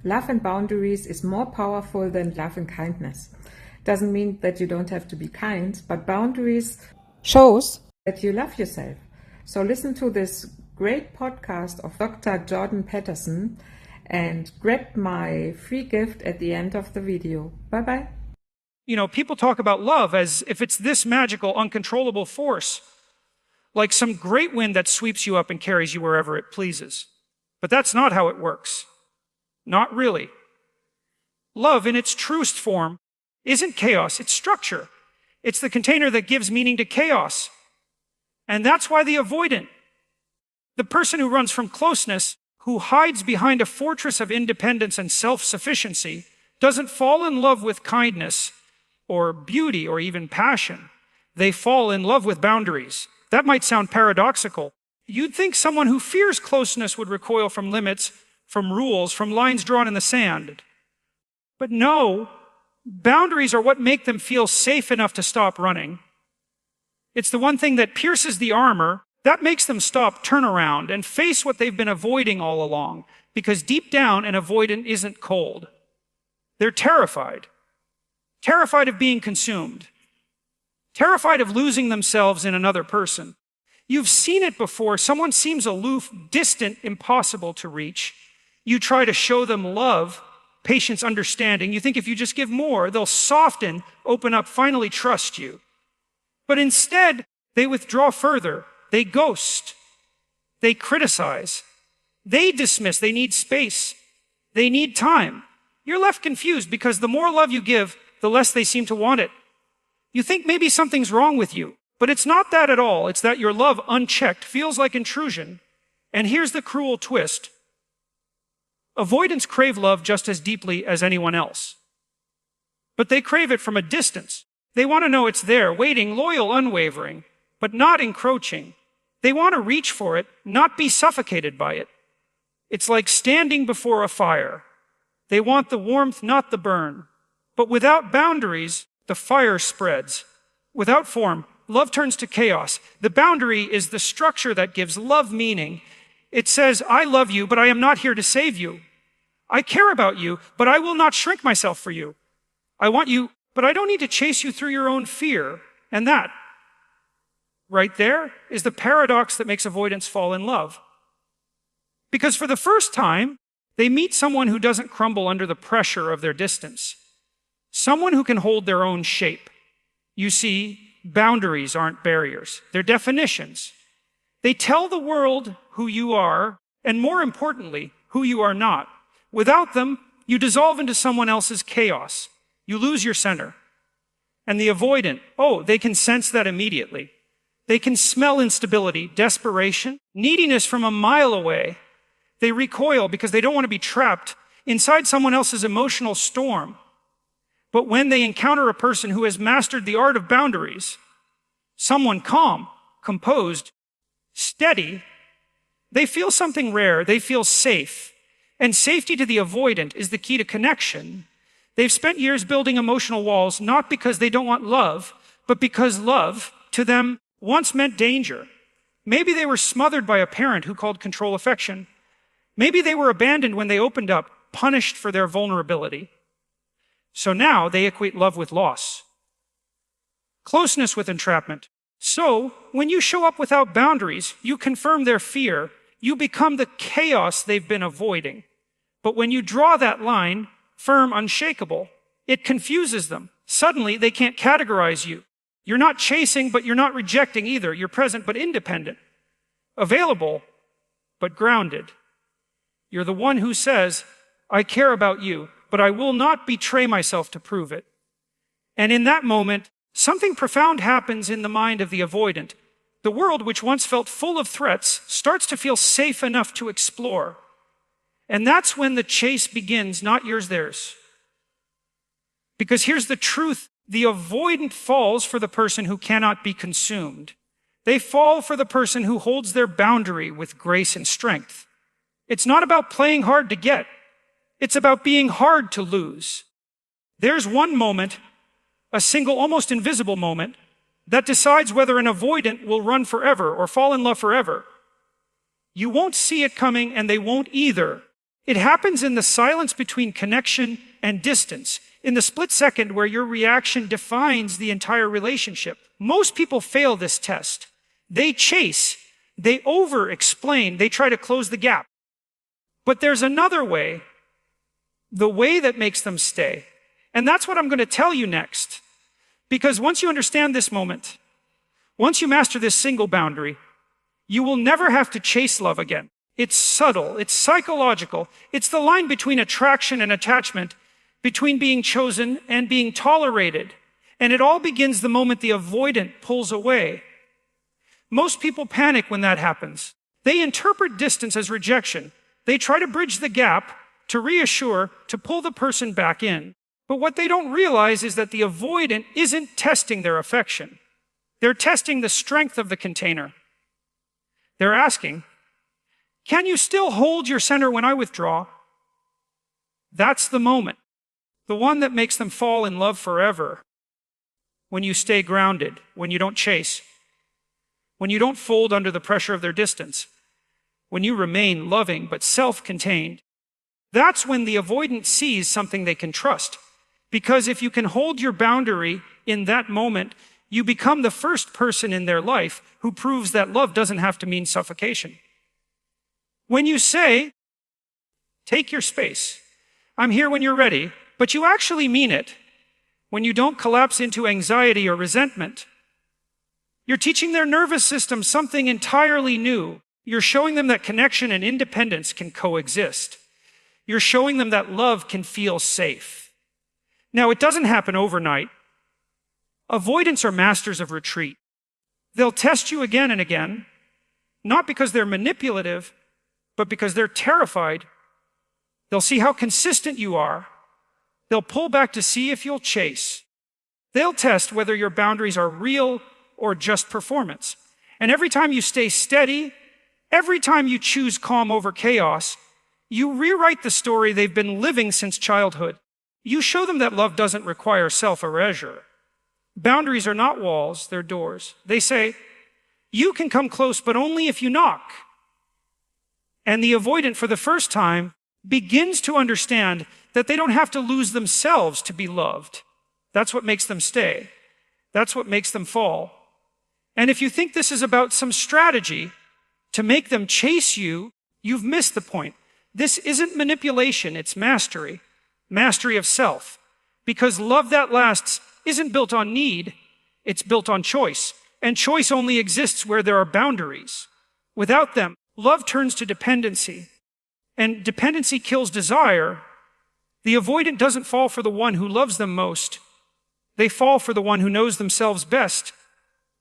Love and boundaries is more powerful than love and kindness. Doesn't mean that you don't have to be kind, but boundaries shows that you love yourself. So listen to this great podcast of Dr. Jordan Peterson and grab my free gift at the end of the video. Bye-bye. People talk about love as if it's this magical, uncontrollable force, like some great wind that sweeps you up and carries you wherever it pleases. But that's not how it works. Not really. Love, in its truest form, isn't chaos, it's structure. It's the container that gives meaning to chaos. And that's why the avoidant, the person who runs from closeness, who hides behind a fortress of independence and self-sufficiency, doesn't fall in love with kindness or beauty or even passion. They fall in love with boundaries. That might sound paradoxical. You'd think someone who fears closeness would recoil from limits, from rules, from lines drawn in the sand. But no, boundaries are what make them feel safe enough to stop running. It's the one thing that pierces the armor, that makes them stop, turn around, and face what they've been avoiding all along. Because deep down, an avoidant isn't cold. They're terrified. Terrified of being consumed. Terrified of losing themselves in another person. You've seen it before. Someone seems aloof, distant, impossible to reach. You try to show them love, patience, understanding. You think if you just give more, they'll soften, open up, finally trust you. But instead, they withdraw further. They ghost. They criticize. They dismiss. They need space. They need time. You're left confused because the more love you give, the less they seem to want it. You think maybe something's wrong with you, but it's not that at all. It's that your love, unchecked, feels like intrusion. And here's the cruel twist. Avoidants crave love just as deeply as anyone else. But they crave it from a distance. They want to know it's there, waiting, loyal, unwavering, but not encroaching. They want to reach for it, not be suffocated by it. It's like standing before a fire. They want the warmth, not the burn. But without boundaries, the fire spreads. Without form, love turns to chaos. The boundary is the structure that gives love meaning. It says, I love you, but I am not here to save you. I care about you, but I will not shrink myself for you. I want you, but I don't need to chase you through your own fear. And that, right there, is the paradox that makes avoidants fall in love. Because for the first time, they meet someone who doesn't crumble under the pressure of their distance. Someone who can hold their own shape. You see, boundaries aren't barriers. They're definitions. They tell the world who you are, and more importantly, who you are not. Without them, you dissolve into someone else's chaos. You lose your center. And the avoidant, they can sense that immediately. They can smell instability, desperation, neediness from a mile away. They recoil because they don't want to be trapped inside someone else's emotional storm. But when they encounter a person who has mastered the art of boundaries, someone calm, composed, steady, they feel something rare. They feel safe. And safety to the avoidant is the key to connection. They've spent years building emotional walls, not because they don't want love, but because love, to them, once meant danger. Maybe they were smothered by a parent who called control affection. Maybe they were abandoned when they opened up, punished for their vulnerability. So now they equate love with loss. Closeness with entrapment. So, when you show up without boundaries, you confirm their fear. You become the chaos they've been avoiding. But when you draw that line, firm, unshakable, it confuses them. Suddenly, they can't categorize you. You're not chasing, but you're not rejecting either. You're present, but independent. Available, but grounded. You're the one who says, I care about you, but I will not betray myself to prove it. And in that moment, something profound happens in the mind of the avoidant. The world, which once felt full of threats, starts to feel safe enough to explore. And that's when the chase begins, not yours, theirs. Because here's the truth. The avoidant falls for the person who cannot be consumed. They fall for the person who holds their boundary with grace and strength. It's not about playing hard to get. It's about being hard to lose. There's one moment, a single, almost invisible moment, that decides whether an avoidant will run forever or fall in love forever. You won't see it coming, and they won't either. It happens in the silence between connection and distance, in the split second where your reaction defines the entire relationship. Most people fail this test. They chase, they over-explain, they try to close the gap. But there's another way, the way that makes them stay. And that's what I'm going to tell you next. Because once you understand this moment, once you master this single boundary, you will never have to chase love again. It's subtle, it's psychological, it's the line between attraction and attachment, between being chosen and being tolerated. And it all begins the moment the avoidant pulls away. Most people panic when that happens. They interpret distance as rejection. They try to bridge the gap, to reassure, to pull the person back in. But what they don't realize is that the avoidant isn't testing their affection. They're testing the strength of the container. They're asking, can you still hold your center when I withdraw? That's the moment. The one that makes them fall in love forever. When you stay grounded, when you don't chase, when you don't fold under the pressure of their distance, when you remain loving but self-contained. That's when the avoidant sees something they can trust. Because if you can hold your boundary in that moment, you become the first person in their life who proves that love doesn't have to mean suffocation. When you say, take your space, I'm here when you're ready, but you actually mean it, when you don't collapse into anxiety or resentment, you're teaching their nervous system something entirely new. You're showing them that connection and independence can coexist. You're showing them that love can feel safe. Now, it doesn't happen overnight. Avoidants are masters of retreat. They'll test you again and again, not because they're manipulative, but because they're terrified. They'll see how consistent you are. They'll pull back to see if you'll chase. They'll test whether your boundaries are real or just performance. And every time you stay steady, every time you choose calm over chaos, you rewrite the story they've been living since childhood. You show them that love doesn't require self-erasure. Boundaries are not walls, they're doors. They say, you can come close, but only if you knock. And the avoidant, for the first time, begins to understand that they don't have to lose themselves to be loved. That's what makes them stay. That's what makes them fall. And if you think this is about some strategy to make them chase you, you've missed the point. This isn't manipulation, it's mastery. Mastery of self. Because love that lasts isn't built on need, it's built on choice. And choice only exists where there are boundaries. Without them, love turns to dependency. And dependency kills desire. The avoidant doesn't fall for the one who loves them most. They fall for the one who knows themselves best.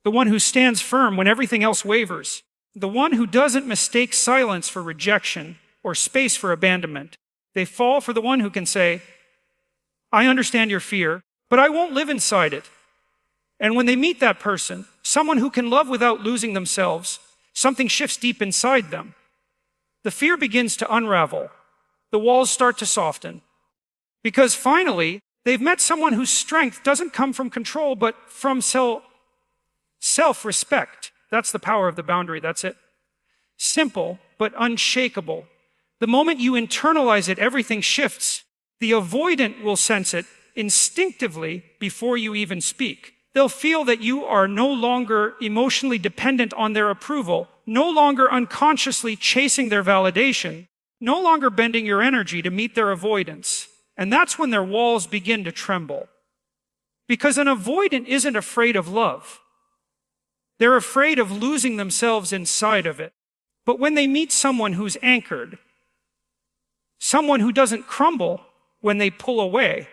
The one who stands firm when everything else wavers. The one who doesn't mistake silence for rejection or space for abandonment. They fall for the one who can say, I understand your fear, but I won't live inside it. And when they meet that person, someone who can love without losing themselves, something shifts deep inside them. The fear begins to unravel. The walls start to soften. Because finally, they've met someone whose strength doesn't come from control, but from self-respect. That's the power of the boundary, that's it. Simple, but unshakable. The moment you internalize it, everything shifts. The avoidant will sense it instinctively before you even speak. They'll feel that you are no longer emotionally dependent on their approval, no longer unconsciously chasing their validation, no longer bending your energy to meet their avoidance. And that's when their walls begin to tremble. Because an avoidant isn't afraid of love. They're afraid of losing themselves inside of it. But when they meet someone who's anchored, someone who doesn't crumble when they pull away,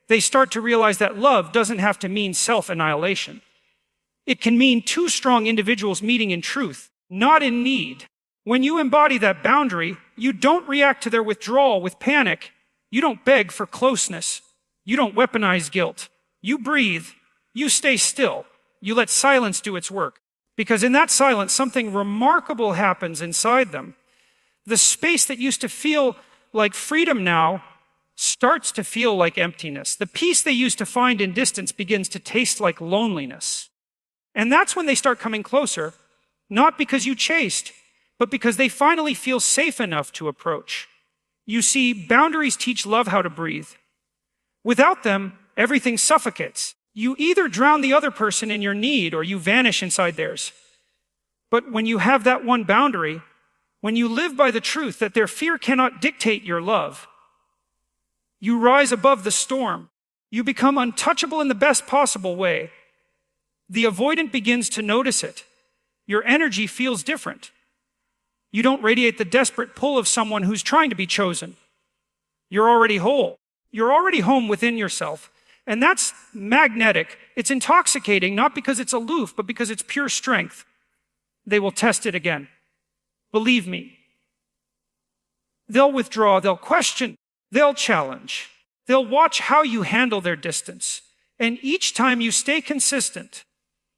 they start to realize that love doesn't have to mean self-annihilation. It can mean two strong individuals meeting in truth, not in need. When you embody that boundary, you don't react to their withdrawal with panic. You don't beg for closeness. You don't weaponize guilt. You breathe. You stay still. You let silence do its work. Because in that silence, something remarkable happens inside them. The space that used to feel like freedom now starts to feel like emptiness. The peace they used to find in distance begins to taste like loneliness. And that's when they start coming closer, not because you chased, but because they finally feel safe enough to approach. You see, boundaries teach love how to breathe. Without them, everything suffocates. You either drown the other person in your need or you vanish inside theirs. But when you have that one boundary, when you live by the truth that their fear cannot dictate your love, you rise above the storm. You become untouchable in the best possible way. The avoidant begins to notice it. Your energy feels different. You don't radiate the desperate pull of someone who's trying to be chosen. You're already whole. You're already home within yourself. And that's magnetic. It's intoxicating, not because it's aloof, but because it's pure strength. They will test it again. Believe me. They'll withdraw, they'll question, they'll challenge. They'll watch how you handle their distance. And each time you stay consistent,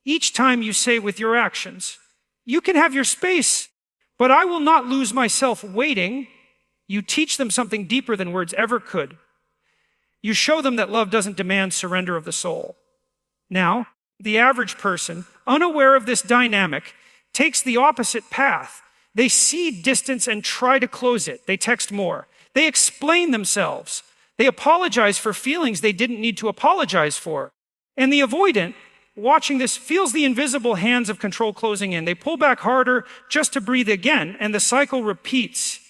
each time you say with your actions, you can have your space, but I will not lose myself waiting. You teach them something deeper than words ever could. You show them that love doesn't demand surrender of the soul. Now, the average person, unaware of this dynamic, takes the opposite path. They see distance and try to close it. They text more. They explain themselves. They apologize for feelings they didn't need to apologize for. And the avoidant, watching this, feels the invisible hands of control closing in. They pull back harder just to breathe again, and the cycle repeats.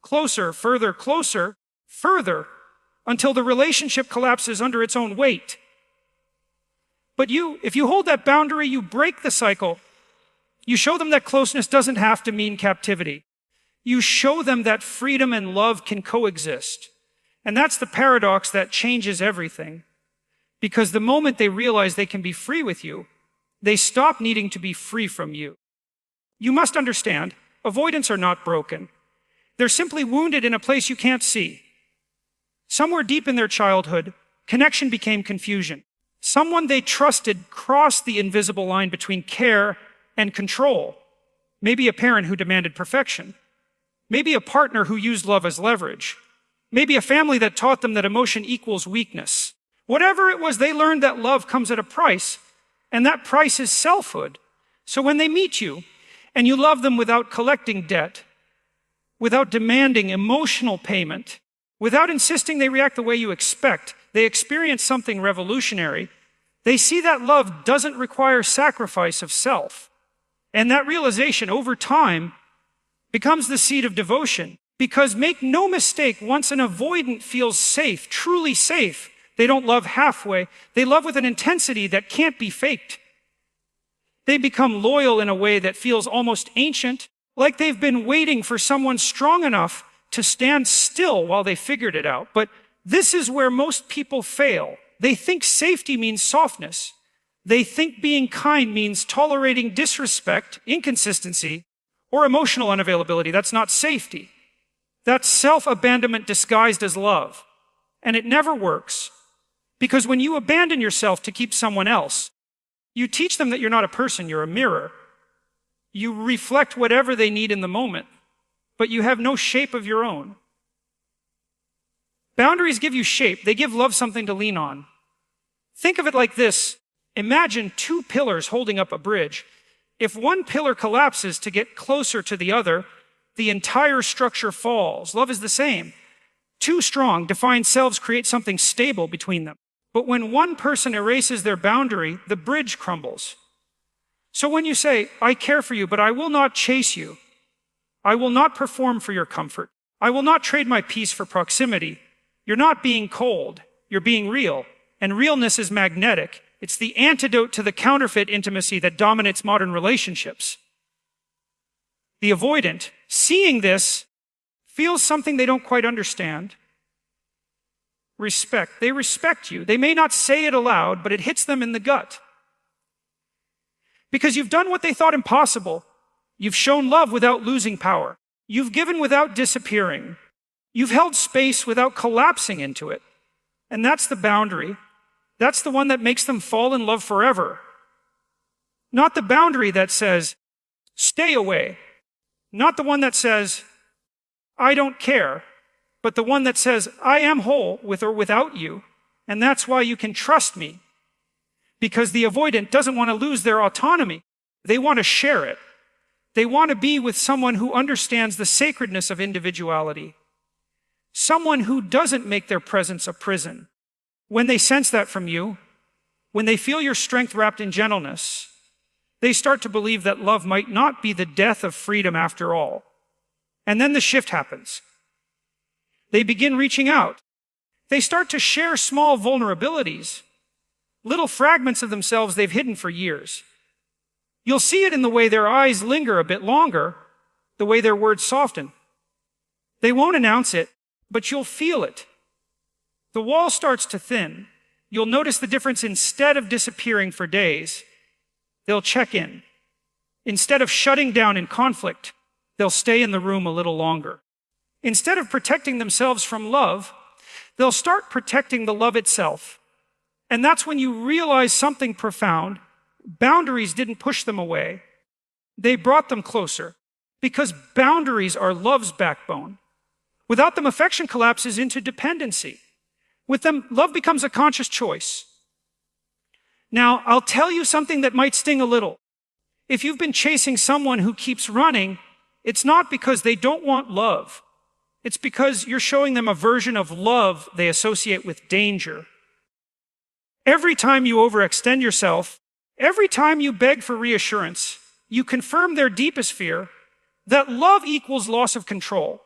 Closer, further, until the relationship collapses under its own weight. But if you hold that boundary, you break the cycle. You show them that closeness doesn't have to mean captivity. You show them that freedom and love can coexist. And that's the paradox that changes everything. Because the moment they realize they can be free with you, they stop needing to be free from you. You must understand, avoidants are not broken. They're simply wounded in a place you can't see. Somewhere deep in their childhood, connection became confusion. Someone they trusted crossed the invisible line between care and control. Maybe a parent who demanded perfection. Maybe a partner who used love as leverage. Maybe a family that taught them that emotion equals weakness. Whatever it was, they learned that love comes at a price, and that price is selfhood. So when they meet you, and you love them without collecting debt, without demanding emotional payment, without insisting they react the way you expect, they experience something revolutionary. They see that love doesn't require sacrifice of self. And that realization over time becomes the seed of devotion. Because make no mistake, once an avoidant feels safe, truly safe, they don't love halfway. They love with an intensity that can't be faked. They become loyal in a way that feels almost ancient, like they've been waiting for someone strong enough to stand still while they figured it out. But this is where most people fail. They think safety means softness. They think being kind means tolerating disrespect, inconsistency, or emotional unavailability. That's not safety. That's self-abandonment disguised as love. And it never works. Because when you abandon yourself to keep someone else, you teach them that you're not a person, you're a mirror. You reflect whatever they need in the moment, but you have no shape of your own. Boundaries give you shape. They give love something to lean on. Think of it like this. Imagine two pillars holding up a bridge. If one pillar collapses to get closer to the other, the entire structure falls. Love is the same. Two strong, defined selves create something stable between them. But when one person erases their boundary, the bridge crumbles. So when you say, I care for you, but I will not chase you. I will not perform for your comfort. I will not trade my peace for proximity. You're not being cold. You're being real. And realness is magnetic. It's the antidote to the counterfeit intimacy that dominates modern relationships. The avoidant, seeing this, feels something they don't quite understand. Respect. They respect you. They may not say it aloud, but it hits them in the gut. Because you've done what they thought impossible. You've shown love without losing power. You've given without disappearing. You've held space without collapsing into it. And that's the boundary. That's the one that makes them fall in love forever. Not the boundary that says, stay away. Not the one that says, I don't care. But the one that says, I am whole with or without you. And that's why you can trust me. Because the avoidant doesn't want to lose their autonomy. They want to share it. They want to be with someone who understands the sacredness of individuality. Someone who doesn't make their presence a prison. When they sense that from you, when they feel your strength wrapped in gentleness, they start to believe that love might not be the death of freedom after all. And then the shift happens. They begin reaching out. They start to share small vulnerabilities, little fragments of themselves they've hidden for years. You'll see it in the way their eyes linger a bit longer, the way their words soften. They won't announce it, but you'll feel it. The wall starts to thin. You'll notice the difference. Instead of disappearing for days, they'll check in. Instead of shutting down in conflict, they'll stay in the room a little longer. Instead of protecting themselves from love, they'll start protecting the love itself. And that's when you realize something profound. Boundaries didn't push them away. They brought them closer, because boundaries are love's backbone. Without them, affection collapses into dependency. With them, love becomes a conscious choice. Now, I'll tell you something that might sting a little. If you've been chasing someone who keeps running, it's not because they don't want love. It's because you're showing them a version of love they associate with danger. Every time you overextend yourself, every time you beg for reassurance, you confirm their deepest fear that love equals loss of control.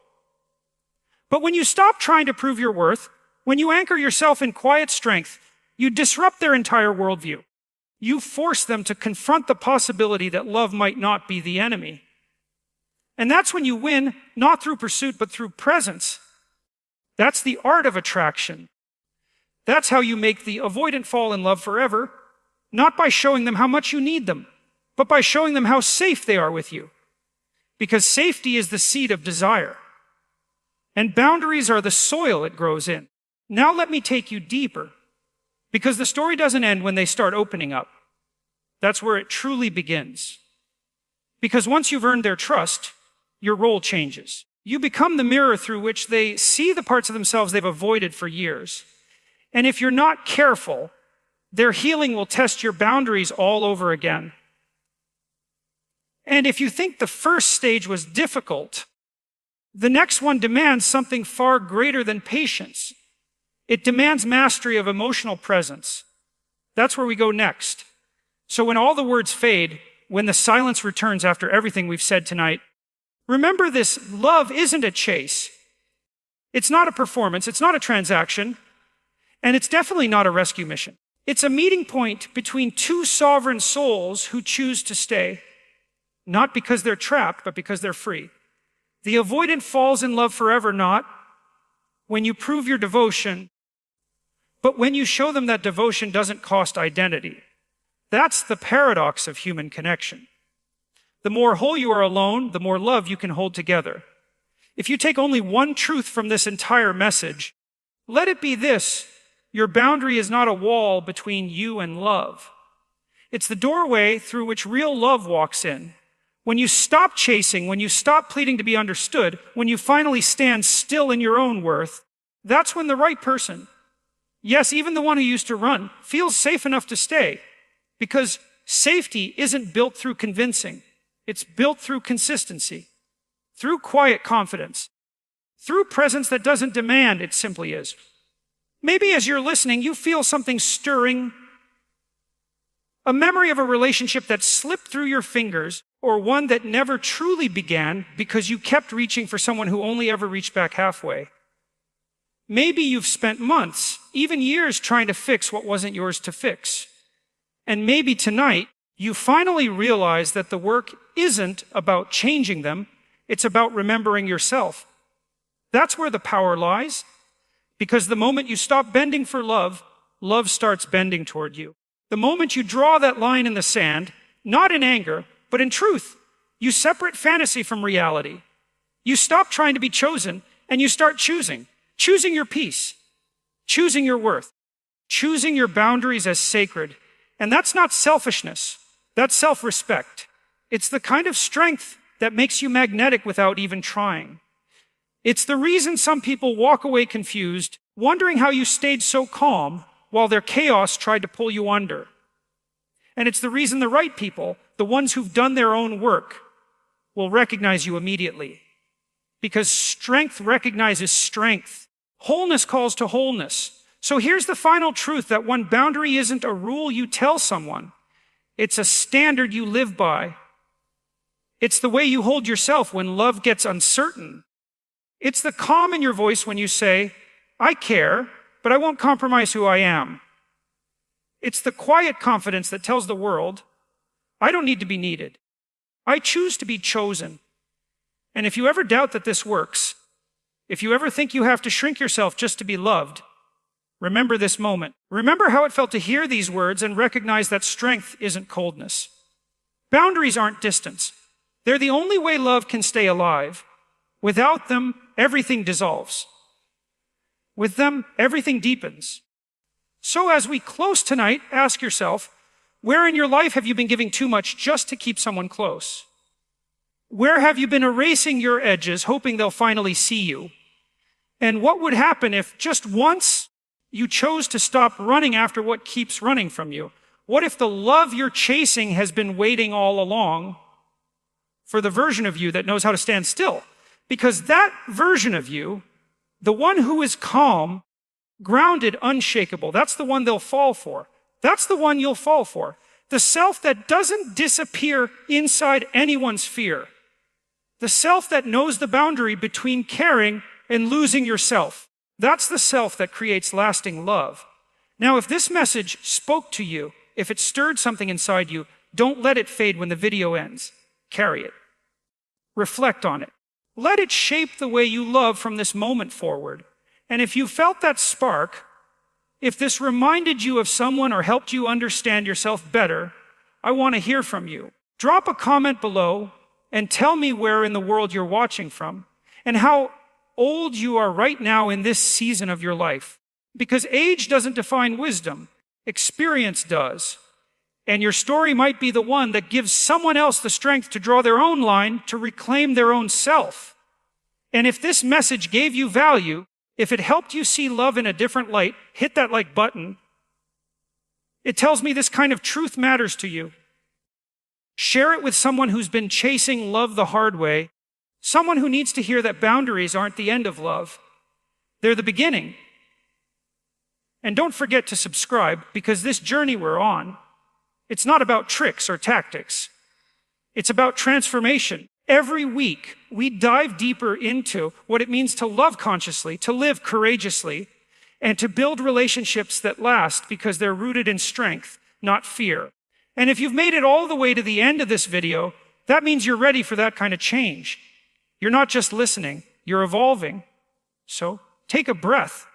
But when you stop trying to prove your worth, when you anchor yourself in quiet strength, you disrupt their entire worldview. You force them to confront the possibility that love might not be the enemy. And that's when you win, not through pursuit, but through presence. That's the art of attraction. That's how you make the avoidant fall in love forever, not by showing them how much you need them, but by showing them how safe they are with you. Because safety is the seed of desire. And boundaries are the soil it grows in. Now let me take you deeper, because the story doesn't end when they start opening up. That's where it truly begins. Because once you've earned their trust, your role changes. You become the mirror through which they see the parts of themselves they've avoided for years. And if you're not careful, their healing will test your boundaries all over again. And if you think the first stage was difficult, the next one demands something far greater than patience. It demands mastery of emotional presence. That's where we go next. So when all the words fade, when the silence returns after everything we've said tonight, remember this: love isn't a chase. It's not a performance. It's not a transaction. And it's definitely not a rescue mission. It's a meeting point between two sovereign souls who choose to stay, not because they're trapped, but because they're free. The avoidant falls in love forever, not when you prove your devotion, but when you show them that devotion doesn't cost identity. That's the paradox of human connection. The more whole you are alone, the more love you can hold together. If you take only one truth from this entire message, let it be this: your boundary is not a wall between you and love. It's the doorway through which real love walks in. When you stop chasing, when you stop pleading to be understood, when you finally stand still in your own worth, that's when the right person, yes, even the one who used to run, feels safe enough to stay. Because safety isn't built through convincing. It's built through consistency, through quiet confidence, through presence that doesn't demand, it simply is. Maybe as you're listening, you feel something stirring, a memory of a relationship that slipped through your fingers, or one that never truly began because you kept reaching for someone who only ever reached back halfway. Maybe you've spent months, even years, trying to fix what wasn't yours to fix. And maybe tonight, you finally realize that the work isn't about changing them, it's about remembering yourself. That's where the power lies, because the moment you stop bending for love, love starts bending toward you. The moment you draw that line in the sand, not in anger, but in truth, you separate fantasy from reality. You stop trying to be chosen, and you start choosing. Choosing your peace, choosing your worth, choosing your boundaries as sacred. And that's not selfishness, that's self-respect. It's the kind of strength that makes you magnetic without even trying. It's the reason some people walk away confused, wondering how you stayed so calm while their chaos tried to pull you under. And it's the reason the right people, the ones who've done their own work, will recognize you immediately. Because strength recognizes strength. Wholeness calls to wholeness. So here's the final truth, that one boundary isn't a rule you tell someone. It's a standard you live by. It's the way you hold yourself when love gets uncertain. It's the calm in your voice when you say, I care, but I won't compromise who I am. It's the quiet confidence that tells the world, I don't need to be needed. I choose to be chosen. And if you ever doubt that this works, if you ever think you have to shrink yourself just to be loved, remember this moment. Remember how it felt to hear these words and recognize that strength isn't coldness. Boundaries aren't distance. They're the only way love can stay alive. Without them, everything dissolves. With them, everything deepens. So as we close tonight, ask yourself, where in your life have you been giving too much just to keep someone close? Where have you been erasing your edges, hoping they'll finally see you? And what would happen if just once you chose to stop running after what keeps running from you? What if the love you're chasing has been waiting all along for the version of you that knows how to stand still? Because that version of you, the one who is calm, grounded, unshakable, that's the one they'll fall for. That's the one you'll fall for. The self that doesn't disappear inside anyone's fear. The self that knows the boundary between caring and losing yourself. That's the self that creates lasting love. Now, if this message spoke to you, if it stirred something inside you, don't let it fade when the video ends. Carry it. Reflect on it. Let it shape the way you love from this moment forward. And if you felt that spark, if this reminded you of someone or helped you understand yourself better, I want to hear from you. Drop a comment below and tell me where in the world you're watching from and how old you are right now in this season of your life. Because age doesn't define wisdom, experience does. And your story might be the one that gives someone else the strength to draw their own line, to reclaim their own self. And if this message gave you value, if it helped you see love in a different light, hit that like button. It tells me this kind of truth matters to you. Share it with someone who's been chasing love the hard way, someone who needs to hear that boundaries aren't the end of love. They're the beginning. And don't forget to subscribe, because this journey we're on, it's not about tricks or tactics. It's about transformation. Every week, we dive deeper into what it means to love consciously, to live courageously, and to build relationships that last because they're rooted in strength, not fear. And if you've made it all the way to the end of this video, that means you're ready for that kind of change. You're not just listening, you're evolving. So take a breath.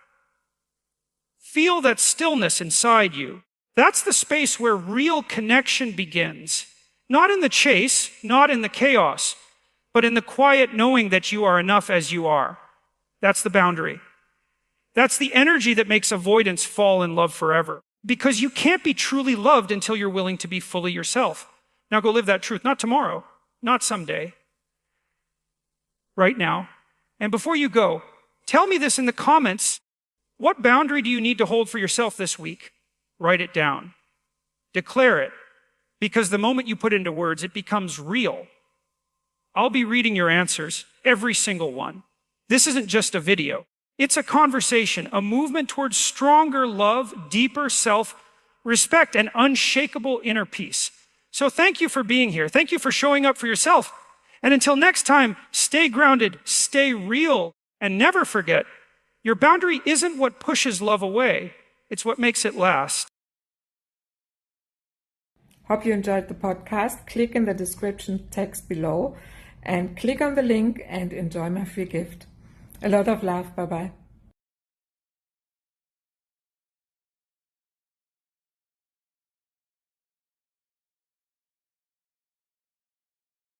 Feel that stillness inside you. That's the space where real connection begins. Not in the chase, not in the chaos, but in the quiet knowing that you are enough as you are. That's the boundary. That's the energy that makes avoidance fall in love forever. Because you can't be truly loved until you're willing to be fully yourself. Now go live that truth, not tomorrow, not someday, right now. And before you go, tell me this in the comments. What boundary do you need to hold for yourself this week? Write it down. Declare it. Because the moment you put into words, it becomes real. I'll be reading your answers, every single one. This isn't just a video. It's a conversation, a movement towards stronger love, deeper self-respect, and unshakable inner peace. So thank you for being here. Thank you for showing up for yourself. And until next time, stay grounded, stay real, and never forget, your boundary isn't what pushes love away. It's what makes it last. Hope you enjoyed the podcast. Click in the description text below and click on the link and enjoy my free gift. A lot of love. Bye-bye.